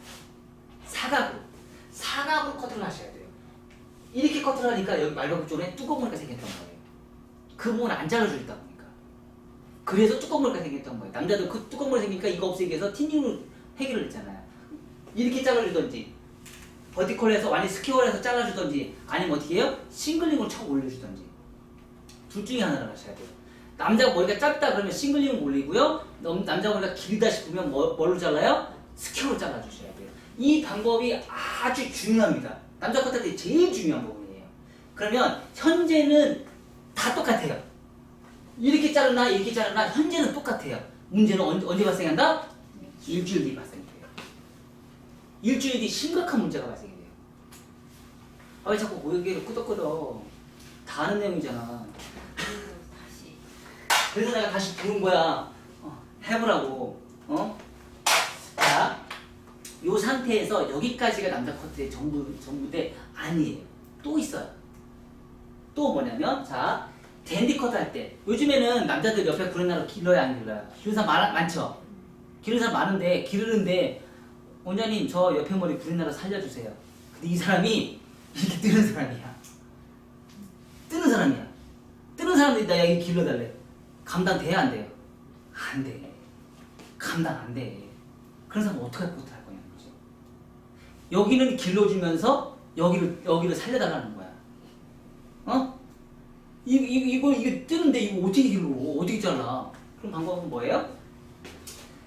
사각으로 컨트롤 하셔야 돼요. 이렇게 컨트롤 하니까 여기 말발굽존에 뚜껑 머리가 생겼던 거예요. 그 부분 안 잘라주다 보니까. 그래서 뚜껑 머리가 생겼던 거예요. 남자들 그 뚜껑 머리 생기니까 이거 없애기 위해서 티닝으로 해결을 했잖아요. 이렇게 잘라주던지 버티컬에서 완전 스퀘어에서 잘라주던지 아니면 어떻게 해요? 싱글링으로 쳐 올려주던지 둘 중에 하나를 하셔야 돼요. 남자가 머리가 짧다 그러면 싱글링을 올리고요. 남자 머리가 길다 싶으면 뭘로 잘라요? 스퀘어로 잘라주셔야 돼요. 이 방법이 아주 중요합니다. 남자 커트 때 제일 중요한 부분이에요. 그러면 현재는 다 똑같아요. 이렇게 자르나 현재는 똑같아요. 문제는 언제 발생한다? 일주일 뒤에 발생돼요. 일주일 뒤 심각한 문제가 발생이 돼요. 왜 자꾸 고개를 끄덕끄덕. 다 아는 내용이잖아. 그래서 내가 다시 부른 거야. 해보라고. 자, 요 상태에서 여기까지가 남자 커트의 전부인데 아니에요. 또 있어요. 또 뭐냐면 자, 댄디 커트 할 때 요즘에는 남자들 옆에 브랜나로 길러야 안 길러요? 기르는 사람 많죠? 기르는 사람 많은데 기르는데 원장님 저 옆에 머리 브랜나로 살려주세요. 근데 이 사람이 이렇게 뜨는 사람이야. 뜨는 사람들이 나 여기 길러달래. 감당 돼야 안 돼요? 안 돼. 감당 안 돼. 그런 사람 어떻게 할 거냐는 거지. 여기는 길러주면서 여기를 살려달라는 거야. 이거 뜨는데 이거 어떻게 길러? 어떻게 잘라? 그럼 방법은 뭐예요?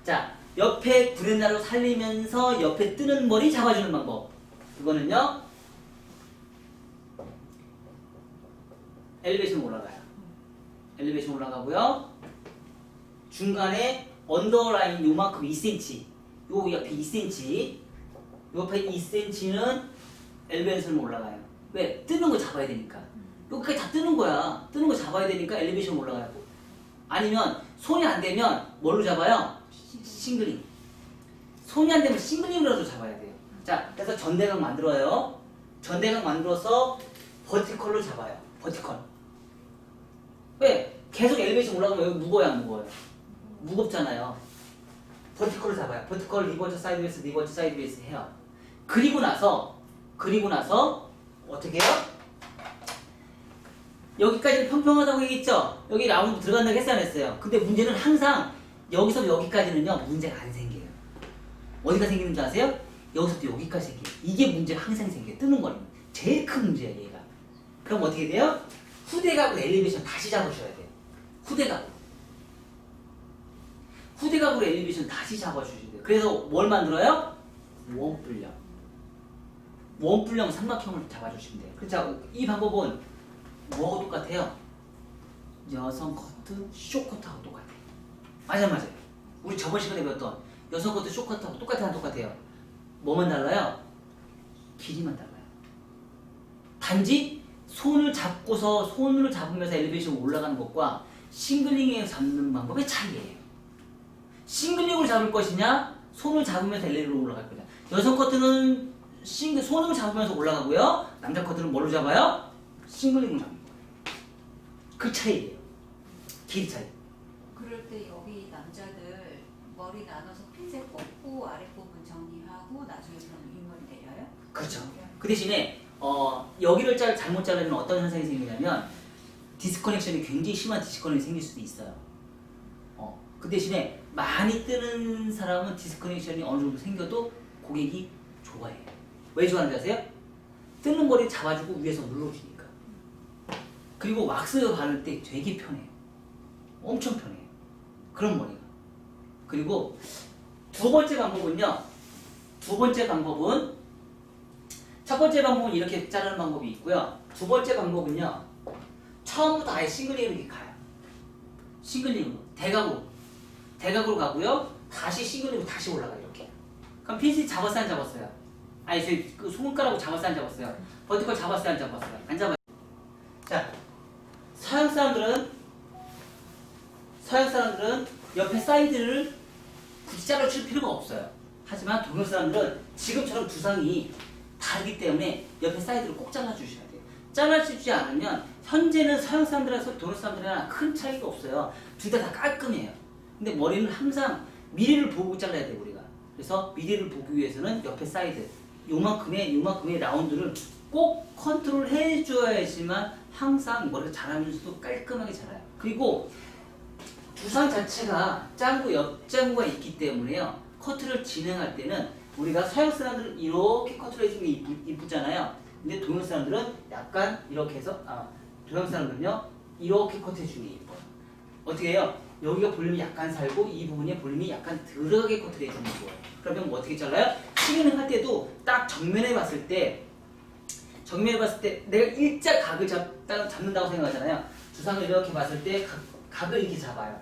자, 옆에 브랜나로 살리면서 옆에 뜨는 머리 잡아주는 방법. 그거는요. 엘리베이션 올라가요. 엘리베이션 올라가고요. 중간에 언더라인 요만큼 2cm. 요 옆에 2cm. 옆에 2cm는 엘리베이션 올라가요. 왜? 뜨는 거 잡아야 되니까. 여기까지 다 뜨는 거야. 뜨는 거 잡아야 되니까 엘리베이션 올라가요. 아니면 손이 안 되면 뭘로 잡아요? 싱글링. 손이 안 되면 싱글링으로도 잡아야 돼요. 자, 그래서 전대각 만들어요. 전대각 만들어서 버티컬로 잡아요. 버티컬. 왜? 계속 엘리베이션 올라가면 여기 무거워요, 안 무거워요? 무겁잖아요. 버티컬로 잡아요. 버티컬 리버스 사이드웨이스 해요. 그리고 나서 어떻게 해요? 여기까지는 평평하다고 얘기했죠? 여기 라운드 들어간다고 했어요, 안 했어요? 근데 문제는 항상 여기서 여기까지는요, 문제가 안 생겨요. 어디가 생기는 줄 아세요? 여기서부터 여기까지 생겨요. 이게 문제가 항상 생겨요. 뜨는 거는. 제일 큰 문제야, 얘가. 그럼 어떻게 돼요? 후대각으로 엘리베이션 다시 잡으셔야 돼요. 후대각으로. 후대각으로 엘리베이션 다시 잡아주셔야 돼요. 그래서 뭘 만들어요? 원뿔령. 원뿔령 삼각형을 잡아주시면 돼요. 그렇죠? 이 방법은 뭐하고 똑같아요? 여성 커트, 쇼 커트하고 똑같아요. 맞아요. 우리 저번 시간에 배웠던 여성 커트, 쇼 커트하고 똑같아요. 뭐만 달라요? 길이만 달라요. 단지 손을 잡으면서 엘리베이션 올라가는 것과 싱글링에 잡는 방법의 차이예요. 싱글링으로 잡을 것이냐, 손을 잡으면서 엘리베이션으로 올라갈 거냐. 여성 커트는 손을 잡으면서 올라가고요. 남자 커트는 뭘로 잡아요? 싱글링으로 잡는 거예요. 그 차이예요. 길이 차이. 그럴 때 여기 남자들 머리 나눠서 핀셋 꽂고 아랫부분 정리하고 나중에 그럼 윗머리 내려요? 그렇죠. 그 대신에 여기를 잘못 자르면 어떤 현상이 생기냐면 디스커넥션이 굉장히 심한 디스커넥션이 생길 수도 있어요. 그 대신에 많이 뜨는 사람은 디스커넥션이 어느 정도 생겨도 고객이 좋아해요. 왜 좋아하는지 아세요? 뜨는 머리 잡아주고 위에서 눌러주니까. 그리고 왁스 바를 때 되게 편해요. 엄청 편해요. 그런 머리가. 그리고 두 번째 방법은 첫 번째 방법은 이렇게 자르는 방법이 있고요. 두 번째 방법은요. 처음부터 아예 싱글링으로 이렇게 가요. 싱글링으로. 대각으로 가고요. 다시 싱글링으로 다시 올라가요. 이렇게. 그럼 핀셋 잡았어요? 안 잡았어요? 아니, 그 손가락으로 잡았어요? 안 잡았어요? 버티컬 잡았어요? 안 잡았어요? 안 잡아요. 자, 서양 사람들은 옆에 사이드를 굳이 잘라줄 필요가 없어요. 하지만 동양 사람들은 지금처럼 두상이 다르기 때문에 옆에 사이드를 꼭 잘라주셔야 돼요. 잘라주지 않으면 현재는 서양 사람들이랑 동양 사람들이랑 큰 차이가 없어요. 둘 다 깔끔해요. 근데 머리는 항상 미리를 보고 잘라야 돼요, 우리가. 그래서 미리를 보기 위해서는 옆에 사이드 요만큼의 라운드를 꼭 컨트롤 해줘야지만 항상 머리가 자라면서도 깔끔하게 자라요. 그리고 두상 자체가 짱구, 옆짱구가 있기 때문에요. 커트를 진행할 때는 우리가 서양 사람들은 이렇게 커트를 해주는 게 이쁘잖아요. 근데 동양 사람들은 약간 이렇게 해서 동양 사람들은요 이렇게 커트해 주는 게 이뻐요. 어떻게 해요? 여기가 볼륨이 약간 살고 이 부분에 볼륨이 약간 덜하게 커트를 해주는 게 좋아요. 그러면 뭐 어떻게 잘라요? 시계는 할 때도 딱 정면에 봤을 때 내가 일자 각을 잡는다고 생각하잖아요. 두상을 이렇게 봤을 때 각을 이렇게 잡아요.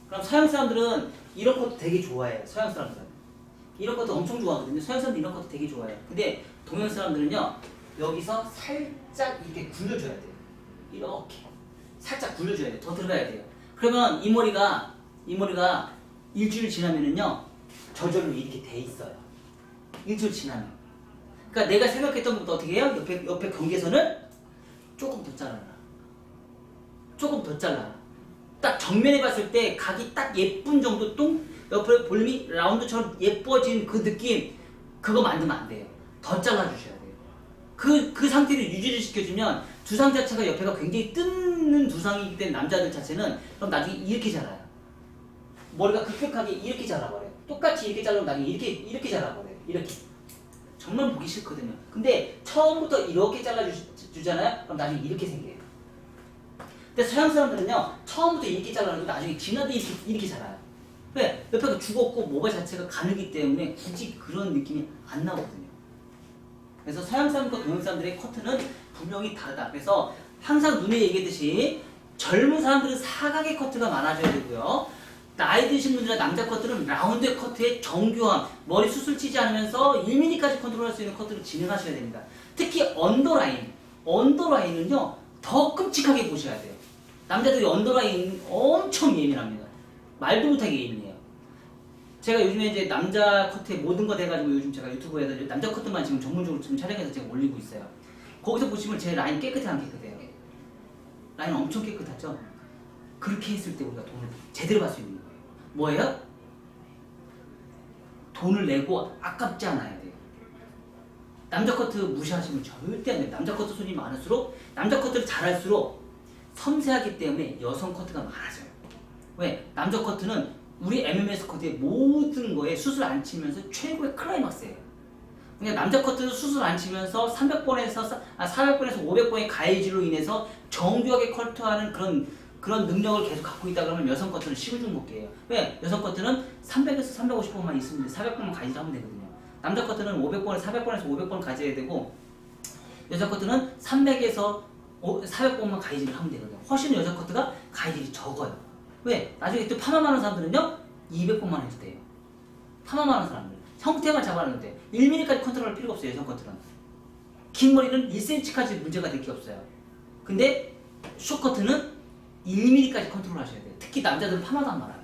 그럼 서양 사람들은 이런 것도 되게 좋아해요. 서양 사람들은 이런 것도 엄청 좋아하거든요. 서양 사람들 이런 것도 되게 좋아해요. 근데 동양 사람들은요 여기서 살짝 이렇게 굴려줘야 돼요. 이렇게 살짝 굴려줘야 돼요. 더 들어가야 돼요. 그러면 이 머리가 일주일 지나면은요 저절로 이렇게 돼 있어요. 일주일 지나면. 그러니까 내가 생각했던 것보다 어떻게 해요? 옆에 경계선을 조금 더 잘라라. 딱 정면에 봤을 때 각이 딱 예쁜 정도 옆에 볼륨이 라운드처럼 예뻐진 그 느낌 그거 만들면 안 돼요. 더 잘라주셔야 돼요. 그 상태를 유지를 시켜주면 두상 자체가 옆에가 굉장히 뜯는 두상이기 때문에 남자들 자체는 그럼 나중에 이렇게 자라요. 머리가 급격하게 이렇게 자라버려요. 똑같이 이렇게 자르면 나중에 이렇게 자라버려요. 이렇게. 정말 보기 싫거든요. 근데 처음부터 이렇게 잘라주잖아요. 그럼 나중에 이렇게 생겨요. 근데 서양 사람들은요 처음부터 이렇게 잘라도 나중에 지나도 이렇게 자라요. 왜? 옆에가 죽었고 모발 자체가 가늘기 때문에 굳이 그런 느낌이 안 나거든요. 그래서 서양 사람과 동양 사람들의 커트는 분명히 다르다. 그래서 항상 눈에 얘기했듯이 젊은 사람들은 사각의 커트가 많아져야 되고요. 나이 드신 분들은 남자 커트는 라운드 커트의 정교함, 머리 수술 치지 않으면서 1mm까지 컨트롤할 수 있는 커트를 진행하셔야 됩니다. 특히 언더라인은요 더 끔찍하게 보셔야 돼요. 남자들이 언더라인 엄청 예민합니다. 말도 못하게 예민해요. 제가 요즘에 이제 남자 커트의 모든 거 돼가지고 요즘 제가 유튜브에서 남자 커트만 지금 전문적으로 지금 촬영해서 제가 올리고 있어요. 거기서 보시면 제 라인 깨끗해 안 깨끗해요? 라인 엄청 깨끗하죠? 그렇게 했을 때 우리가 돈을 제대로 받을 수 있는 거예요. 뭐예요? 돈을 내고 아깝지 않아야 돼요. 남자 커트 무시하시면 절대 안 돼요. 남자 커트 손이 많을수록 남자 커트를 잘할수록 섬세하기 때문에 여성 커트가 많아져요. 왜? 남자 커트는 우리 MMS 커트의 모든 거에 수술 안 치면서 최고의 클라이막스예요. 그냥 남자 커트는 수술 안 치면서 400번에서 500번의 가해질로 인해서 정교하게 커트하는 그런 능력을 계속 갖고 있다 그러면 여성 커트는 시글중국기예요. 왜? 여성 커트는 300에서 350번만 있으면 400번만 가해질하면 되거든요. 남자 커트는 400번에서 500번 가져야 되고 여자 커트는 300에서 400번만 가해질을 하면 되거든요. 훨씬 여자 커트가 가해질이 적어요. 왜? 나중에 또 파마하는 사람들은요 200번만 해도 돼요. 파마하는 사람들 형태만 잡아내면 돼. 1mm까지 컨트롤할 필요가 없어요. 여성 커트는. 긴 머리는 1cm까지 문제가 될 게 없어요. 근데 숏커트는 1mm까지 컨트롤 하셔야 돼요. 특히 남자들은 파마도 안 말아요.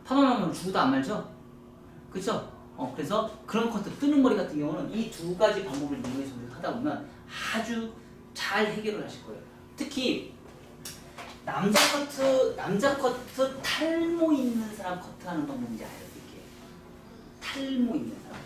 파마만 하면 죽어도 안 말죠? 그쵸? 그래서 그런 커트, 뜨는 머리 같은 경우는 이 두 가지 방법을 이용해서 하다 보면 아주 잘 해결을 하실 거예요. 특히 남자 커트 탈모 있는 사람 커트하는 방법인지 알려드릴게요. 탈모 있는 사람.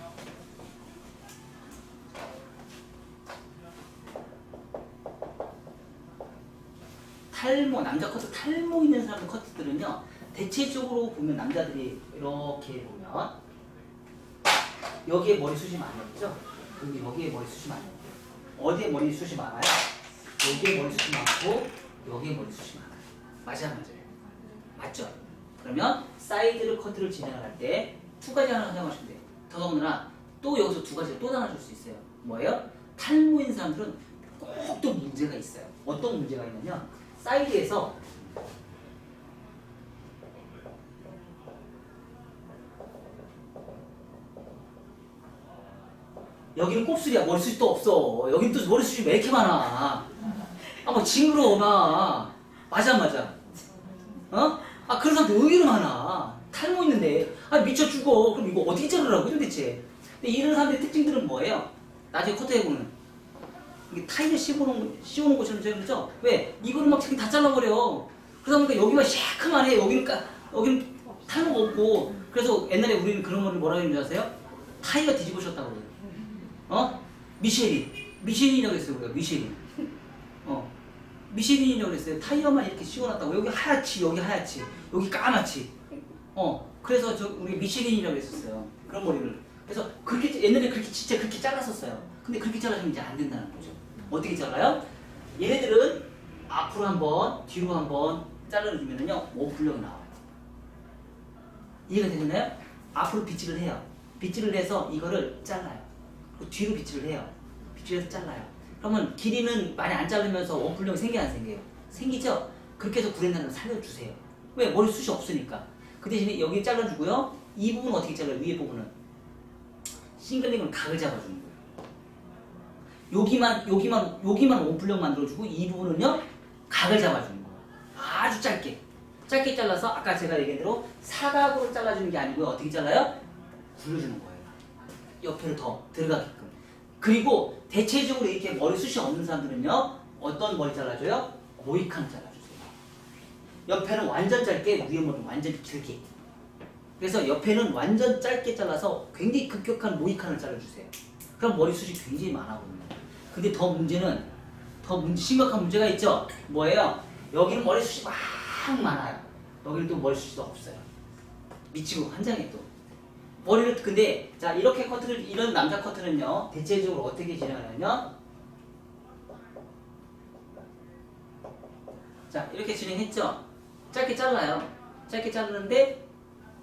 남자 커트 탈모 있는 사람 커트들은요, 대체적으로 보면 남자들이 이렇게 보면 여기에 머리숱이 많이 없죠? 여기에 머리숱이 많이 없죠. 어디에 머리숱이 많아요? 여기에 머리숱이 많고 여기에 머리숱이 많아요. 맞아요. 맞죠? 그러면 사이드를 커트를 진행할 때 두 가지 하나 사용하시면 돼요. 더더군다나 또 여기서 두 가지를 또 나눠줄 수 있어요. 뭐예요? 탈모인 사람들은 꼭 또 문제가 있어요. 어떤 문제가 있냐면 사이드에서 여기는 곱슬이야. 머리숱이 또 없어. 여긴 또 머리숱이 왜 이렇게 많아? 뭐 징그러워 막. 맞아. 그런 사람들 의외로 많아. 탈모 있는데 미쳐 죽어. 그럼 이거 어떻게 자르라고 도대체? 근데 이런 사람들의 특징들은 뭐예요? 나중에 커트해보면 이게 타일을 씌우는 것처럼 그렇죠? 왜? 이거는 막 다 잘라버려. 그러다 보니까 여기만 시커만해. 여기는 탈모가 없고. 그래서 옛날에 우리는 그런 거를 뭐라고 했는지 아세요? 타이가 뒤집어졌다고 그래요. 미쉐린이라고 했어요. 우리가 미쉐린이라고 했어요. 타이어만 이렇게 씌워놨다고. 여기 하얗지, 여기 까맣지. 그래서 우리 미쉐린이라고 했었어요. 그런 머리를. 그래서 옛날에 진짜 그렇게 잘랐었어요. 근데 그렇게 잘라주면 이제 안 된다는 거죠. 어떻게 잘라요? 얘네들은 앞으로 한번, 뒤로 한번 잘라주면은요, 원플력이 나와요. 이해가 되셨나요? 앞으로 빗질을 해요. 빗질을 해서 이거를 잘라요. 그리고 뒤로 빗질을 해요. 빗질해서 잘라요. 그러면 길이는 많이 안 자르면서 원플력이 생겨요, 안 생겨요? 생기죠? 그렇게 해서 구레나루를 살려주세요. 왜? 머리숱이 없으니까. 그 대신에 여기 잘라주고요. 이 부분은 어떻게 잘라요? 위에 부분은 싱글링으로 각을 잡아주는 거예요. 여기만 원플력 만들어주고 이 부분은요 각을 잡아주는 거예요. 아주 짧게 잘라서 아까 제가 얘기한 대로 사각으로 잘라주는 게 아니고요. 어떻게 잘라요? 굴려주는 거예요. 옆에를 더 들어가게끔. 그리고 대체적으로 이렇게 머리숱이 없는 사람들은요 어떤 머리 잘라줘요? 모이칸 잘라주세요. 옆에는 완전 짧게, 위에 머리는 완전 길게. 그래서 옆에는 완전 짧게 잘라서 굉장히 급격한 모이칸을 잘라주세요. 그럼 머리숱이 굉장히 많아거든요. 근데 더 심각한 문제가 있죠? 뭐예요? 여기는 머리숱이 막 많아요. 여기는 또 머리숱이 없어요. 미치고 환장해 또. 머리를 근데 자 이렇게 이런 남자 커트는요 대체적으로 어떻게 진행하냐면 자 이렇게 진행했죠. 짧게 잘라요. 짧게 자르는데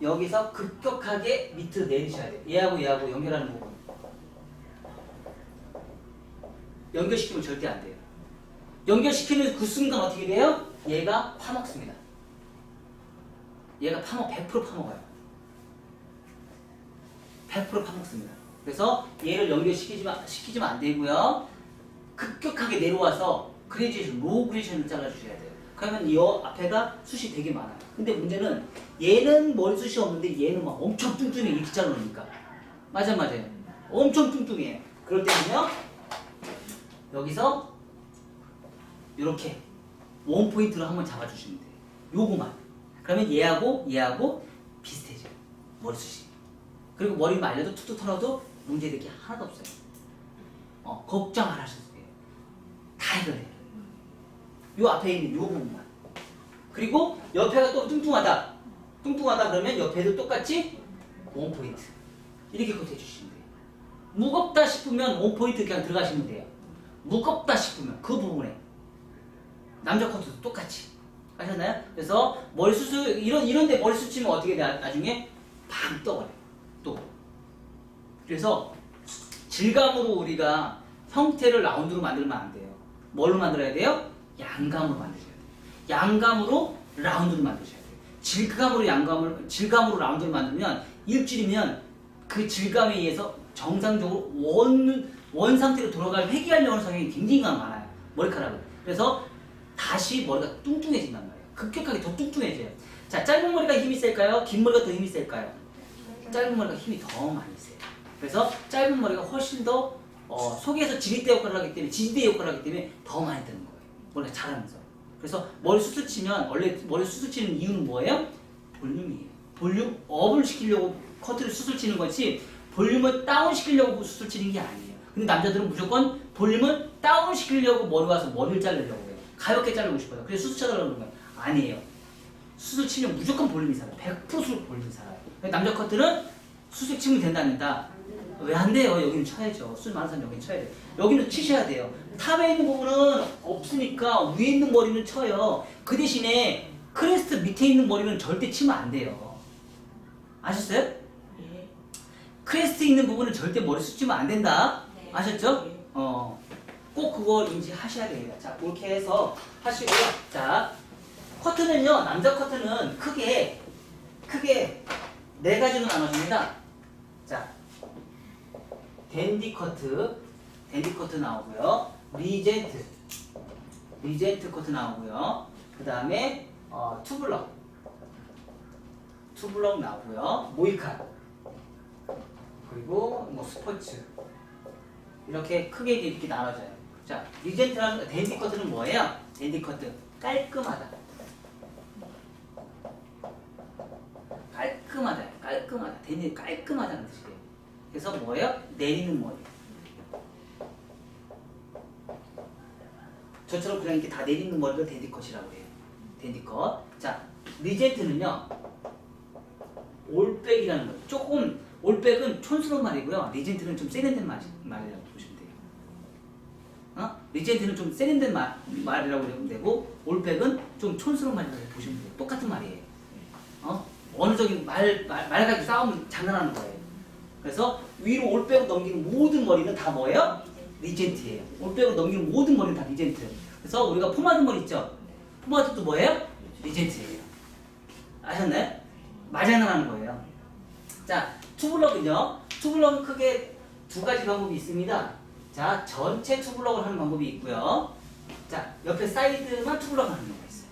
여기서 급격하게 밑으로 내리셔야 돼요. 얘하고 연결하는 부분 연결시키면 절대 안 돼요. 연결시키는 그 순간 어떻게 돼요? 얘가 파먹습니다. 얘가 100% 파먹어요. 100% 파먹습니다. 그래서 얘를 연결시키지면 안 되고요. 급격하게 내려와서 로우 그레이션을 잘라주셔야 돼요. 그러면 이 앞에가 숱이 되게 많아요. 근데 문제는 얘는 머리숱이 없는데 얘는 막 엄청 뚱뚱해. 이렇게 자르니까. 맞아요. 엄청 뚱뚱해요. 그럴 때는요. 여기서 이렇게 원 포인트로 한번 잡아주시면 돼요. 요거만. 그러면 얘하고 비슷해져요. 머리숱이. 그리고 머리 말려도 툭툭 털어도 문제될 게 하나도 없어요. 걱정 안 하셔도 돼요. 다 해결해요. 요 앞에 있는 요 부분만. 그리고 옆에가 또 뚱뚱하다. 뚱뚱하다 그러면 옆에도 똑같이 원 포인트. 이렇게 코트해 주시면 돼요. 무겁다 싶으면 원 포인트 그냥 들어가시면 돼요. 무겁다 싶으면 그 부분에 남자 커트도 똑같이 하셨나요? 그래서 머리 수술 이런데 머리 수치면 어떻게 돼? 나중에 팡 떠버려. 또 그래서 질감으로 우리가 형태를 라운드로 만들면 안 돼요. 뭘로 만들어야 돼요? 양감으로 만드셔야 돼요. 양감으로 라운드로 만드셔야 돼요. 질감으로 라운드로 만들면 일주일이면 그 질감에 의해서 정상적으로 원 상태로 돌아갈 회귀하려고 하는 성향이 굉장히 많아요. 머리카락은. 그래서 다시 머리가 뚱뚱해진단 말이에요. 급격하게 더 뚱뚱해져요. 자, 짧은 머리가 힘이 셀까요? 긴 머리가 더 힘이 셀까요? 짧은 머리가 힘이 더 많이 세요. 그래서 짧은 머리가 훨씬 더 속에서 지렛대 역할을 하기 때문에 지지대 역할을 하기 때문에 더 많이 뜨는 거예요. 머리가 자라면서. 그래서 머리 수술 치면 원래 머리 수술 치는 이유는 뭐예요? 볼륨이에요. 볼륨 업을 시키려고 커트를 수술 치는 것이 볼륨을 다운 시키려고 수술 치는 게 아니에요. 근데 남자들은 무조건 볼륨을 다운 시키려고 머리 와서 머리를 자르려고 해요. 가볍게 자르고 싶어요. 그래서 수술 쳐달라고 그러는 거예요. 아니에요. 수술 치면 무조건 볼륨이 살아요. 100% 볼륨이 살아요. 남자 커트는 수술 치면 된다 안 된다? 왜 안 돼요? 여기는 쳐야죠. 술 많은 사람 여기는 쳐야 돼요. 여기는 치셔야 돼요. 탑에 있는 부분은 없으니까 위에 있는 머리는 쳐요. 그 대신에 크레스트 밑에 있는 머리는 절대 치면 안 돼요. 아셨어요? 예. 크레스트 있는 부분은 절대 머리 숱지면 안 된다. 네. 아셨죠? 예. 꼭 그거 인지하셔야 됩니다. 자, 그렇게 해서 하시고요. 자, 커트는요, 남자 커트는 크게 네 가지로 나눠집니다. 자, 댄디 커트 나오고요. 리젠트 커트 나오고요. 그 다음에 투블럭 나오고요. 모이칸, 그리고 뭐 스포츠, 이렇게 크게 이렇게 나눠져요. 자, 리젠트랑 댄디 커트는 뭐예요? 댄디 커트 깔끔하다. 댄디 깔끔하다는 뜻이에요. 그래서 뭐예요? 내리는 머리. 저처럼 그냥 이렇게 다 내리는 머리를 댄디 컷이라고 해요. 댄디 컷. 자, 리젠트는요, 올백이라는 거예요. 조금 올백은 촌스러운 말이고요. 리젠트는 좀 세련된 말이라고 보시면 돼요. 리젠트는 좀 세련된 말이라고 보시면 되고, 올백은 좀 촌스러운 말이라고 보시면 돼요. 똑같은 말이에요. 어느 적인 말 가지고 싸우면 장난하는 거예요. 그래서 위로 올백으로 넘기는 모든 머리는 다 뭐예요? 리젠트예요. 올백으로 넘기는 모든 머리는 다 리젠트. 그래서 우리가 포마드 머리 있죠? 포마드도 뭐예요? 리젠트예요. 아셨나요? 말장난하는 거예요. 자, 투블럭은요. 투블럭은 크게 두 가지 방법이 있습니다. 자, 전체 투블럭을 하는 방법이 있고요. 자, 옆에 사이드만 투블럭을 하는 경우가 있어요.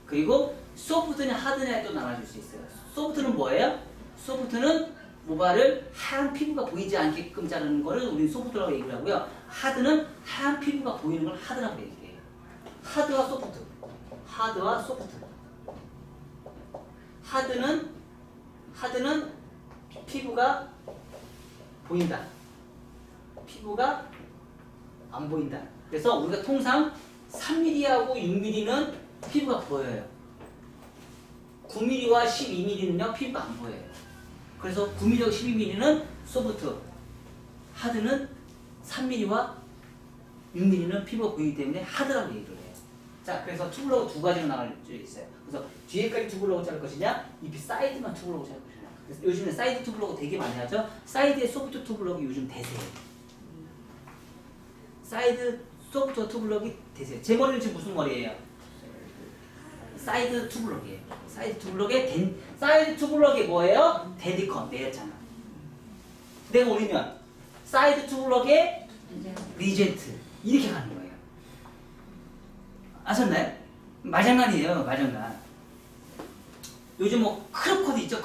그리고 소프트냐 하드냐 또 나눠줄 수 있어요. 소프트는 뭐예요? 소프트는 모발을 하얀 피부가 보이지 않게끔 자르는 거를 우리는 소프트라고 얘기를 하고요. 하드는 하얀 피부가 보이는 걸 하드라고 얘기해요. 하드와 소프트. 하드는 피부가 보인다. 피부가 안 보인다. 그래서 우리가 통상 3mm하고 6mm는 피부가 보여요. 9mm와 12mm는요 피부가 안 보여요. 그래서 9mm하고 12mm는 소프트, 하드는 3mm와 6mm는 피부가 보이기 때문에 하드라고 얘기를 해요. 자, 그래서 투블럭은 두 가지로 나눠져 있어요. 그래서 뒤에까지 투블럭을 자를 것이냐, 잎이 사이드만 투블럭을 자를 것이냐. 그래서 요즘에 사이드 투블럭을 되게 많이 하죠. 사이드에 소프트 투블럭이 요즘 대세예요. 사이드 소프트 투블럭이 대세예요. 제 머리는 지금 무슨 머리예요? 사이드 투블럭이에요. 사이드 투블럭이 뭐예요? 데디컷 내렸잖아. 내가 올리면 사이드 투블럭에 리젠트 이렇게 가는 거예요. 아셨나요? 말장난이에요. 말장난. 요즘 뭐 크롭컷 있죠?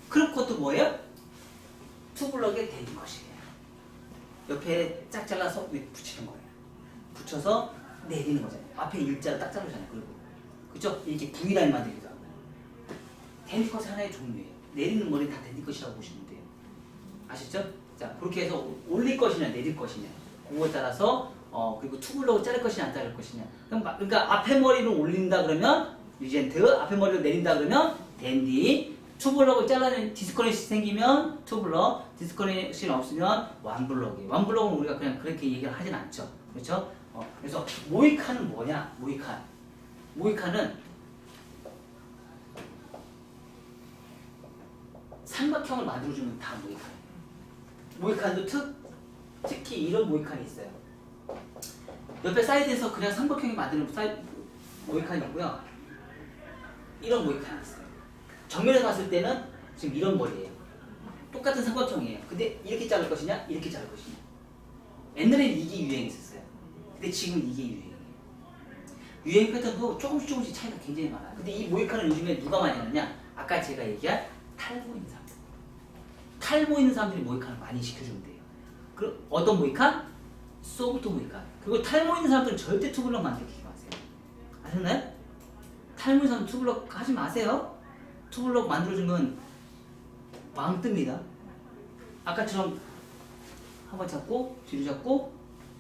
크롭컷도 뭐예요? 투블럭에 데디컷이에요. 옆에 짝 잘라서 위에 붙이는 거예요. 붙여서 내리는 거잖아요. 앞에 일자로 딱 자르잖아요. 그죠? 이렇게 V라인 만들기도 하고. 댄디컷 하나의 종류예요. 내리는 머리 다 댄디컷이라고 보시면 돼요. 아시죠? 자, 그렇게 해서 올릴 것이냐 내릴 것이냐 그거에 따라서 그리고 투블럭을 자를 것이냐 안 자를 것이냐. 그러니까 앞에 머리를 올린다 그러면 리젠트, 앞에 머리를 내린다 그러면 댄디. 투블럭을 잘라낸 디스커넥션이 생기면 투블럭, 디스커넥션이 없으면 완블럭이에요. 완블럭은 우리가 그냥 그렇게 얘기를 하진 않죠. 그렇죠? 그래서 모이칸은 뭐냐? 모이칸은 삼각형을 만들어주면 다 모이칸이에요. 모이칸도 특히 이런 모이칸이 있어요. 옆에 사이드에서 그냥 삼각형이 만드는 모이칸이고요. 이런 모이칸이 있어요. 정면에서 봤을 때는 지금 이런 머리예요. 똑같은 삼각형이에요. 근데 이렇게 자를 것이냐, 이렇게 자를 것이냐. 옛날에는 이게 유행했었어요. 근데 지금 이게 유행이에요. 유행 패턴도 조금씩 차이가 굉장히 많아요. 근데 이 모이칸을 요즘에 누가 많이 하느냐? 아까 제가 얘기한 탈모 있는 사람들. 탈모 있는 사람들이 모이칸을 많이 시켜주면 돼요. 그럼 어떤 모이칸? 소프트 모이칸. 그리고 탈모 있는 사람들은 절대 투블럭 만들지 마세요. 아셨나요? 탈모 있는 사람은 투블럭 하지 마세요. 투블럭 만들어주면 왕 뜹니다. 아까처럼 한번 잡고 뒤로 잡고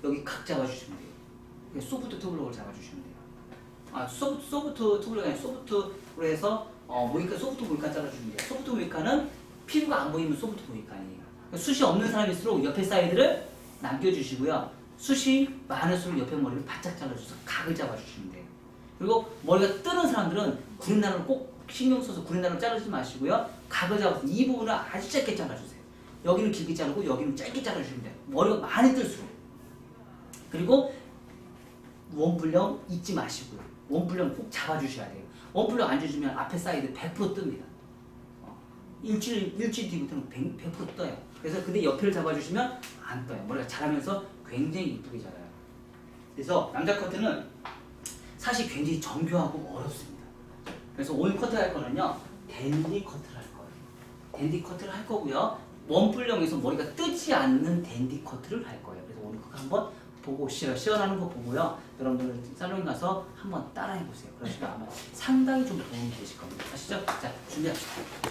여기 각 잡아주시면 돼요. 소프트 투블럭을 잡아주시면 돼요. 소프트 투블럭이 아니라 소프트로 해서 소프트 모이칸 잘라주시면 돼요. 소프트 모이칸은 피부가 안 보이면 소프트 모이칸이에요. 그러니까 숱이 없는 사람일수록 옆에 사이드를 남겨주시고요. 숱이 많을수록 옆에 머리를 바짝 잘라주셔서 각을 잡아주시면 돼요. 그리고 머리가 뜨는 사람들은 구렛나루를 꼭 신경 써서 구렛나루를 자르지 마시고요. 각을 잡아서 이 부분을 아주 짧게 잘라주세요. 여기는 길게 자르고 여기는 짧게 잘라주시면 돼요. 머리가 많이 뜰수록. 그리고 원뿔형 잊지 마시고요. 원뿔형 꼭 잡아주셔야 돼요. 원뿔형 안 주시면 앞에 사이드 100% 뜹니다. 일주일 뒤부터는 100% 떠요. 그래서 근데 옆에를 잡아주시면 안 떠요. 머리가 자라면서 굉장히 이쁘게 자라요. 그래서 남자 커트는 사실 굉장히 정교하고 어렵습니다. 그래서 오늘 커트 할 거는요, 댄디 커트를 할 거예요. 댄디 커트를 할 거고요. 원뿔형에서 머리가 뜨지 않는 댄디 커트를 할 거예요. 그래서 오늘 그거 한번 보고 시연하는 거 보고요. 여러분들 살롱에 가서 한번 따라해 보세요. 그러시면 아마 상당히 좀 도움이 되실 겁니다. 아시죠? 자, 준비합시다.